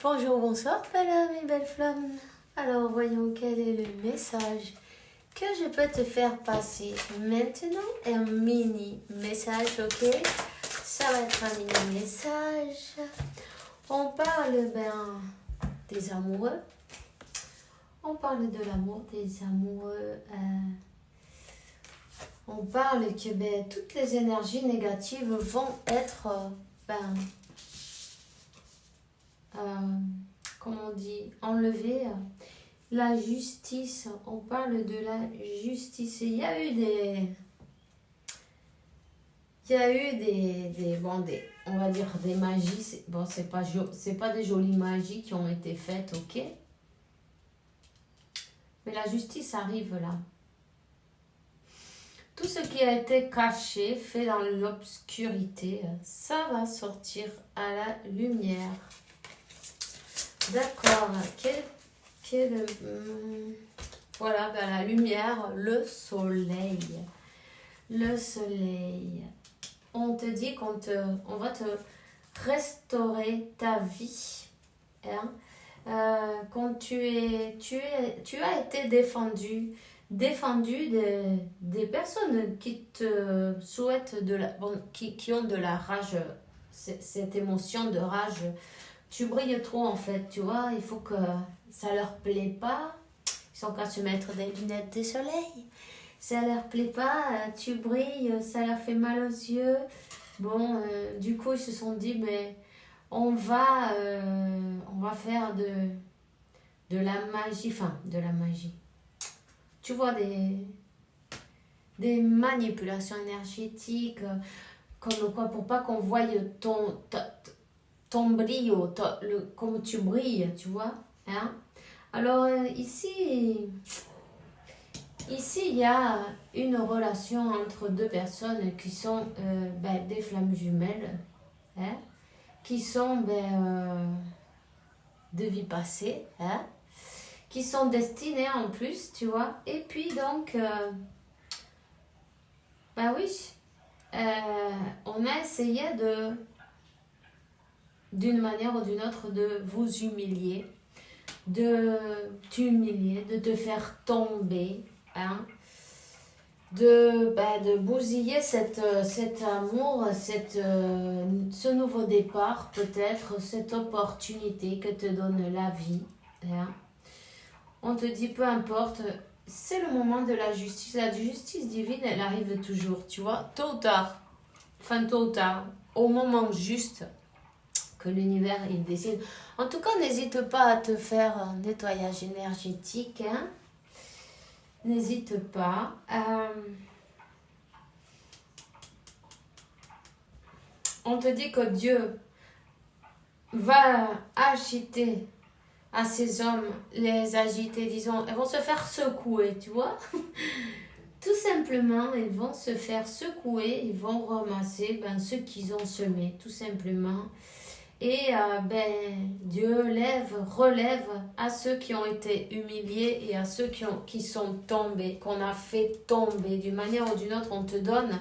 Bonjour, bonsoir, voilà mes belles flammes. Alors, voyons quel est le message que je peux te faire passer maintenant. Un mini message, ok? Ça va être un mini message. On parle des amoureux. On parle de l'amour des amoureux. On parle que toutes les énergies négatives vont être comment on dit, enlever la justice. On parle de la justice. Il y a eu on va dire des magies. Bon, c'est pas des jolies magies qui ont été faites, ok? Mais la justice arrive là. Tout ce qui a été caché, fait dans l'obscurité, ça va sortir à la lumière. D'accord. Voilà, la lumière, le soleil. Le soleil. On te dit on va te restaurer ta vie. Hein? Quand tu as été défendu des personnes qui te souhaitent qui ont de la rage, cette émotion de rage. Tu brilles trop en fait, tu vois, il faut que ça leur plaît pas. Ils sont qu'à se mettre des lunettes de soleil. Ça leur plaît pas, tu brilles, ça leur fait mal aux yeux. Bon, du coup, ils se sont dit, mais on va faire de la magie, Tu vois, des manipulations énergétiques, comme quoi, pour pas qu'on voie ton brio, comme tu brilles, tu vois. Hein? Alors, ici, il y a une relation entre deux personnes qui sont des flammes jumelles, hein? Qui sont de vie passée, hein? Qui sont destinées en plus, tu vois. Et puis donc, on a essayé d'une manière ou d'une autre de vous humilier, de t'humilier, de te faire tomber, hein, de bousiller cet amour, ce nouveau départ, peut-être, cette opportunité que te donne la vie. Hein. On te dit, peu importe, c'est le moment de la justice. La justice divine, elle arrive toujours, tu vois, tôt ou tard, au moment juste que l'univers il décide. En tout cas, n'hésite pas à te faire un nettoyage énergétique. Hein. N'hésite pas. On te dit que Dieu va agiter à ces hommes, les agiter, disons, ils vont se faire secouer, tu vois. Tout simplement, ils vont se faire secouer, ils vont ramasser ce qu'ils ont semé, tout simplement. Et Dieu relève à ceux qui ont été humiliés et à ceux qui sont tombés, qu'on a fait tomber d'une manière ou d'une autre. On te donne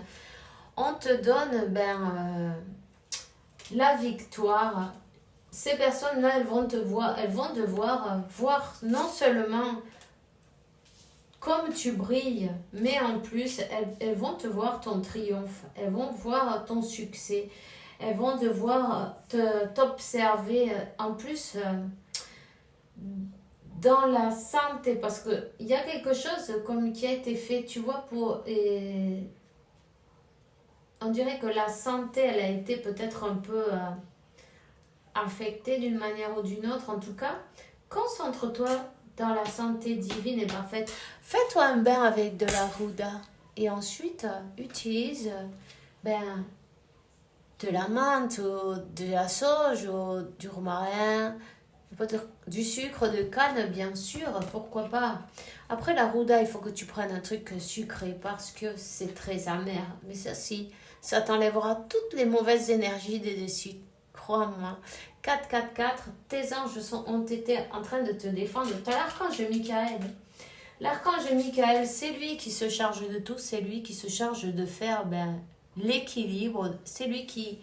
la victoire. Ces personnes-là, elles vont devoir voir non seulement comme tu brilles, mais en plus, elles vont te voir ton triomphe, elles vont voir ton succès. Elles vont devoir t'observer en plus dans la santé, parce qu'il y a quelque chose comme qui a été fait, tu vois, on dirait que la santé, elle a été peut-être un peu affectée d'une manière ou d'une autre. En tout cas, concentre-toi dans la santé divine et parfaite. Fais-toi un bain avec de la Ruda et ensuite utilise de la menthe ou de la sauge ou du romarin, du sucre de canne, bien sûr, pourquoi pas. Après la Ruda, il faut que tu prennes un truc sucré parce que c'est très amer. Mais ça t'enlèvera toutes les mauvaises énergies des dessus. Crois-moi. 444, tes anges ont été en train de te défendre. Tu as l'archange Michael. L'archange Michael, c'est lui qui se charge de tout, c'est lui qui se charge de faire l'équilibre, c'est lui qui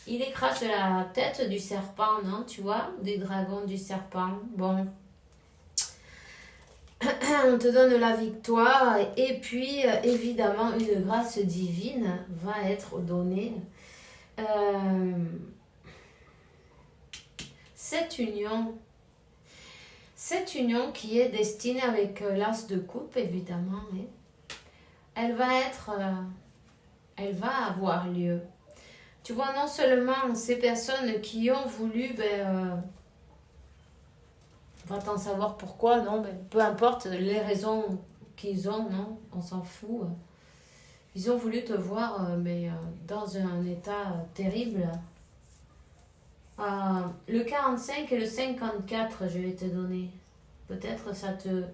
Il écrase la tête du serpent, non? Tu vois? Du dragon, du serpent. Bon. On te donne la victoire. Et puis, évidemment, une grâce divine va être donnée. Cette union qui est destinée avec l'as de coupe, évidemment, hein, elle va avoir lieu. Tu vois, non seulement ces personnes qui ont voulu, va t'en savoir pourquoi, non, peu importe les raisons qu'ils ont, non, on s'en fout. Ils ont voulu te voir, dans un état terrible. Le 45 et le 54, je vais te donner. Peut-être ça te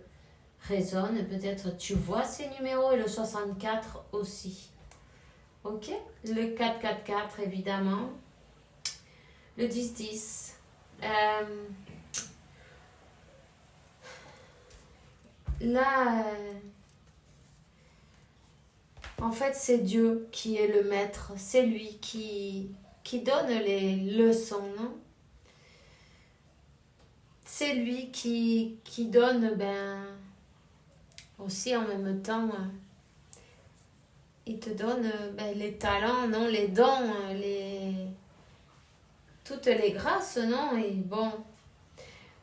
résonne, peut-être tu vois ces numéros et le 64 aussi. Ok? Le 444 évidemment. Le 10-10. Là, en fait, c'est Dieu qui est le maître. C'est lui qui donne les leçons, non? C'est lui qui donne, aussi en même temps, il te donne les talents, non? Les dons, toutes les grâces, non? Et bon,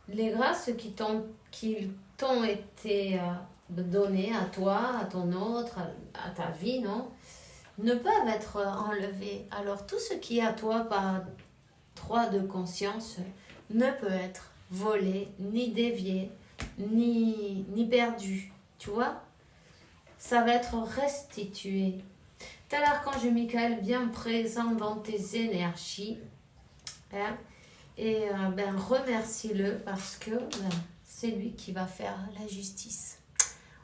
les grâces qui t'ont été données à toi, à ton autre, à ta vie, non? Ne peuvent être enlevées. Alors tout ce qui est à toi par droit de conscience ne peut être volé, ni dévié, ni perdu. Tu vois? Ça va être restitué. T'as l'archange Michael bien présent dans tes énergies. Hein? Et remercie-le parce que c'est lui qui va faire la justice.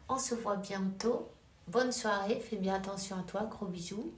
On se voit bientôt. Bonne soirée, fais bien attention à toi, gros bisous.